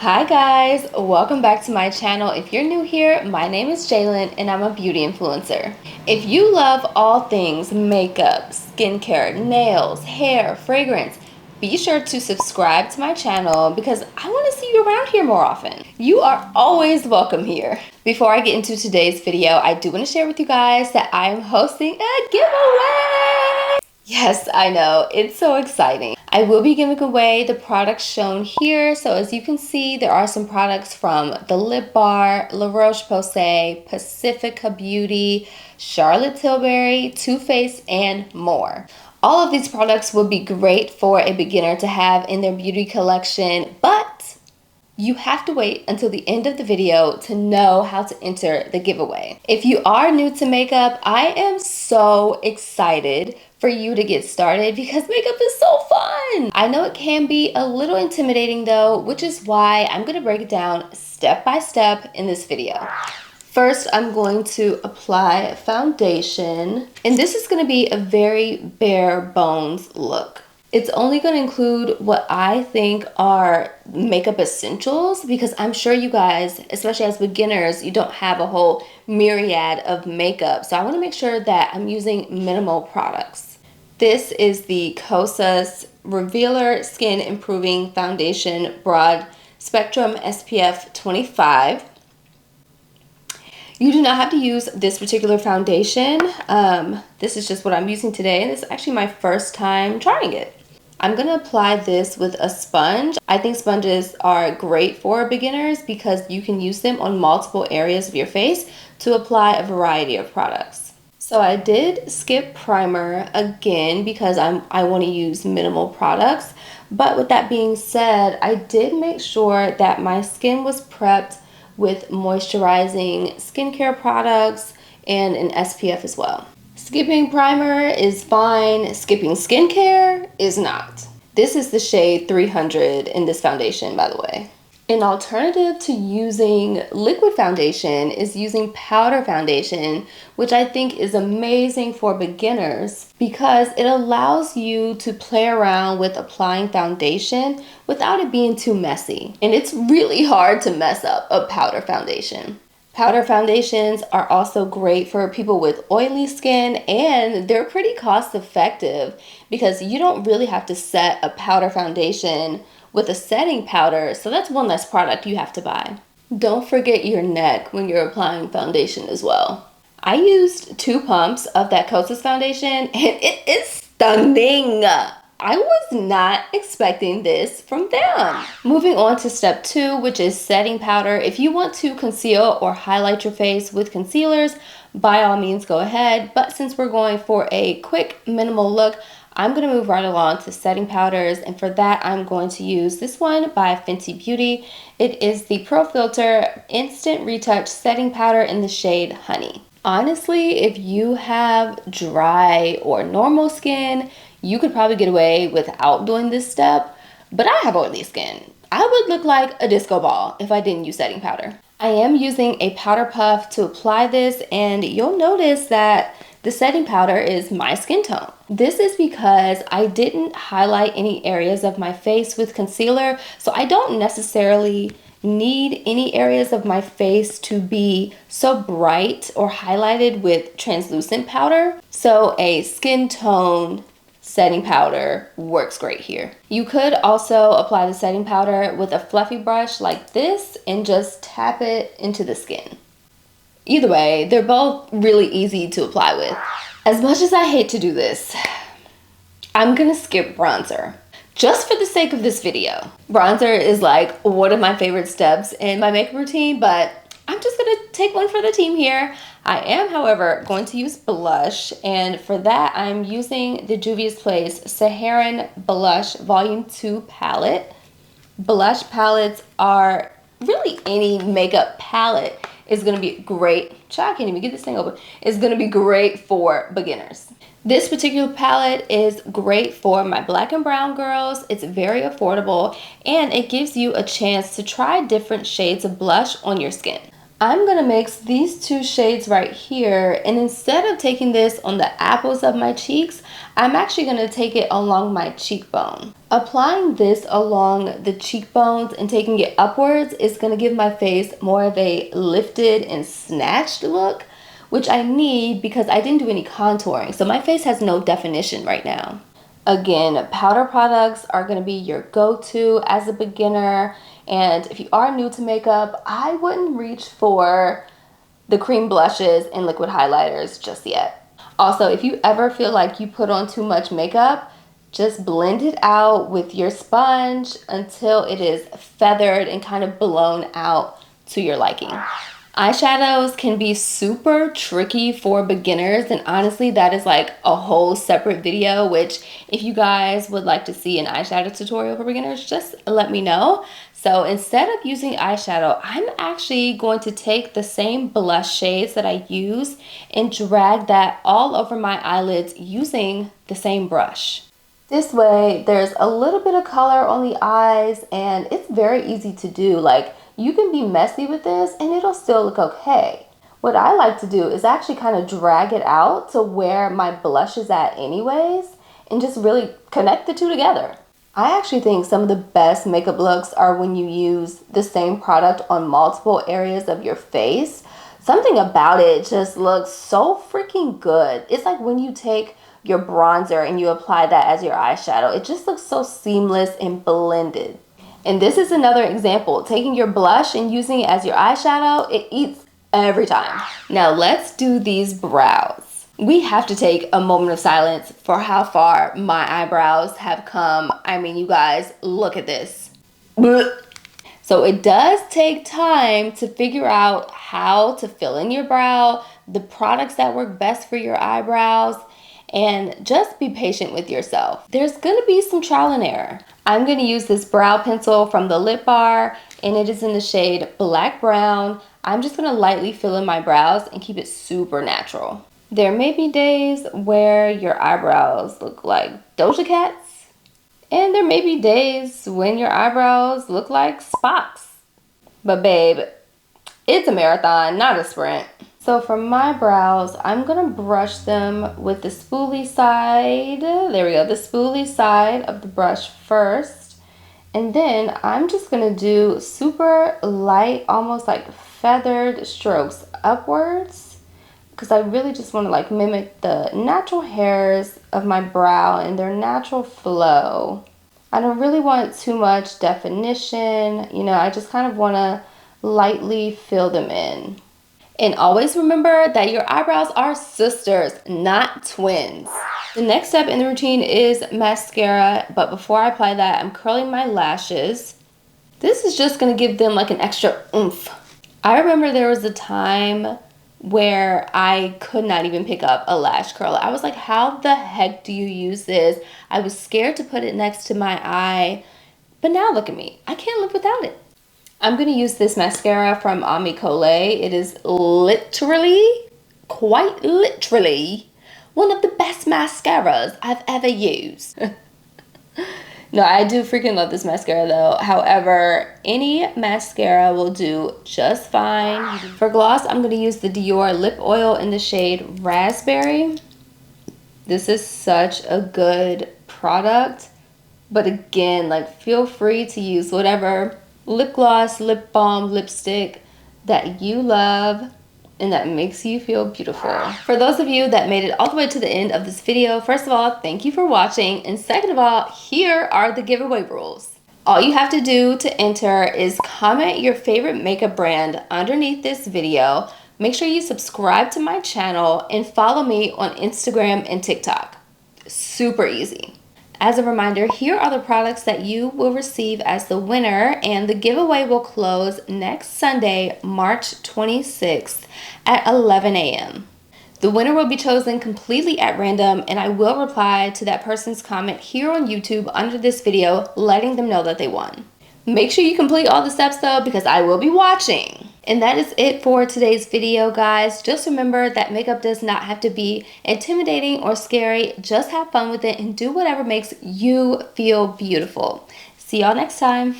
Hi guys, welcome back to my channel. If you're new here, my name is Jalyn and I'm a beauty influencer. If you love all things makeup, skincare, nails, hair, fragrance, be sure to subscribe to my channel because I want to see you around here more often. You are always welcome here. Before I get into today's video, I do want to share with you guys that I am hosting a giveaway. Yes, I know, it's so exciting. I will be giving away the products shown here. So as you can see, there are some products from The Lip Bar, La Roche-Posay, Pacifica Beauty, Charlotte Tilbury, Too Faced, and more. All of these products would be great for a beginner to have in their beauty collection, but you have to wait until the end of the video to know how to enter the giveaway. If you are new to makeup, I am so excited for you to get started because makeup is so fun. I know it can be a little intimidating though, which is why I'm gonna break it down step by step in this video. First, I'm going to apply foundation, and this is gonna be a very bare bones look. It's only going to include what I think are makeup essentials because I'm sure you guys, especially as beginners, you don't have a whole myriad of makeup. So I want to make sure that I'm using minimal products. This is the Kosas Revealer Skin Improving Foundation Broad Spectrum SPF 25. You do not have to use this particular foundation. This is just what I'm using today, and this is actually my first time trying it. I'm going to apply this with a sponge. I think sponges are great for beginners because you can use them on multiple areas of your face to apply a variety of products. So I did skip primer again because I want to use minimal products. But with that being said, I did make sure that my skin was prepped with moisturizing skincare products and an SPF as well. Skipping primer is fine, skipping skincare is not. This is the shade 300 in this foundation, by the way. An alternative to using liquid foundation is using powder foundation, which I think is amazing for beginners because it allows you to play around with applying foundation without it being too messy. And it's really hard to mess up a powder foundation. Powder foundations are also great for people with oily skin, and they're pretty cost effective because you don't really have to set a powder foundation with a setting powder, so that's one less product you have to buy. Don't forget your neck when you're applying foundation as well. I used 2 pumps of that Kosas foundation and it is stunning. I was not expecting this from them. Moving on to step 2, which is setting powder. If you want to conceal or highlight your face with concealers, by all means go ahead. But since we're going for a quick minimal look, I'm going to move right along to setting powders. And for that, I'm going to use this one by Fenty Beauty. It is the Pro Filter Instant Retouch Setting Powder in the shade Honey. Honestly, if you have dry or normal skin, you could probably get away without doing this step, but I have oily skin. I would look like a disco ball if I didn't use setting powder. I am using a powder puff to apply this, and you'll notice that the setting powder is my skin tone. This is because I didn't highlight any areas of my face with concealer, so I don't necessarily need any areas of my face to be so bright or highlighted with translucent powder. So a skin tone setting powder works great here. You could also apply the setting powder with a fluffy brush like this and just tap it into the skin. Either way, they're both really easy to apply with. As much as I hate to do this, I'm gonna skip bronzer just for the sake of this video. Bronzer is like one of my favorite steps in my makeup routine, but I'm just gonna take one for the team here. I am, however, going to use blush, and for that, I'm using the Juvia's Place Saharan Blush Volume 2 palette. Blush palettes are really any makeup palette is gonna be great. I can't even get this thing open. It's gonna be great for beginners. This particular palette is great for my black and brown girls. It's very affordable, and it gives you a chance to try different shades of blush on your skin. I'm gonna mix these two shades right here, and instead of taking this on the apples of my cheeks, I'm actually gonna take it along my cheekbone. Applying this along the cheekbones and taking it upwards is gonna give my face more of a lifted and snatched look, which I need because I didn't do any contouring, so my face has no definition right now. Again, powder products are going to be your go-to as a beginner, and if you are new to makeup, I wouldn't reach for the cream blushes and liquid highlighters just yet. Also, if you ever feel like you put on too much makeup, just blend it out with your sponge until it is feathered and kind of blown out to your liking. Eyeshadows can be super tricky for beginners, and honestly that is like a whole separate video, which if you guys would like to see an eyeshadow tutorial for beginners, just let me know. So instead of using eyeshadow, I'm actually going to take the same blush shades that I use and drag that all over my eyelids using the same brush. This way there's a little bit of color on the eyes, and it's very easy to do. Like, you can be messy with this and it'll still look okay. What I like to do is actually kind of drag it out to where my blush is at anyways, and just really connect the two together. I actually think some of the best makeup looks are when you use the same product on multiple areas of your face. Something about it just looks so freaking good. It's like when you take your bronzer and you apply that as your eyeshadow, it just looks so seamless and blended. And this is another example. Taking your blush and using it as your eyeshadow, it eats every time. Now let's do these brows. We have to take a moment of silence for how far my eyebrows have come. I mean, you guys, look at this. So it does take time to figure out how to fill in your brow, the products that work best for your eyebrows, and just be patient with yourself. There's gonna be some trial and error. I'm gonna use this brow pencil from the Lip Bar, and it is in the shade Black Brown. I'm just gonna lightly fill in my brows and keep it super natural. There may be days where your eyebrows look like Doja Cats, and there may be days when your eyebrows look like Spock's. But babe, it's a marathon, not a sprint. So for my brows, I'm gonna brush them with the spoolie side. There we go, the spoolie side of the brush first. And then I'm just gonna do super light, almost like feathered strokes upwards, because I really just wanna like mimic the natural hairs of my brow and their natural flow. I don't really want too much definition, you know, I just kind of wanna lightly fill them in. And always remember that your eyebrows are sisters, not twins. The next step in the routine is mascara, but before I apply that, I'm curling my lashes. This is just gonna give them like an extra oomph. I remember there was a time where I could not even pick up a lash curler. I was like, how the heck do you use this? I was scared to put it next to my eye, but now look at me. I can't live without it. I'm going to use this mascara from Ami Collet. It is literally, quite literally, one of the best mascaras I've ever used. No, I do freaking love this mascara though. However, any mascara will do just fine. For gloss, I'm going to use the Dior lip oil in the shade Raspberry. This is such a good product. But again, like, feel free to use whatever lip gloss, lip balm, lipstick that you love and that makes you feel beautiful. For those of you that made it all the way to the end of this video, first of all, thank you for watching. And second of all, here are the giveaway rules. All you have to do to enter is comment your favorite makeup brand underneath this video. Make sure you subscribe to my channel and follow me on Instagram and TikTok. Super easy. As a reminder, here are the products that you will receive as the winner, and the giveaway will close next Sunday, March 26th at 11 a.m. The winner will be chosen completely at random, and I will reply to that person's comment here on YouTube under this video, letting them know that they won. Make sure you complete all the steps though, because I will be watching. And that is it for today's video, guys. Just remember that makeup does not have to be intimidating or scary. Just have fun with it and do whatever makes you feel beautiful. See y'all next time.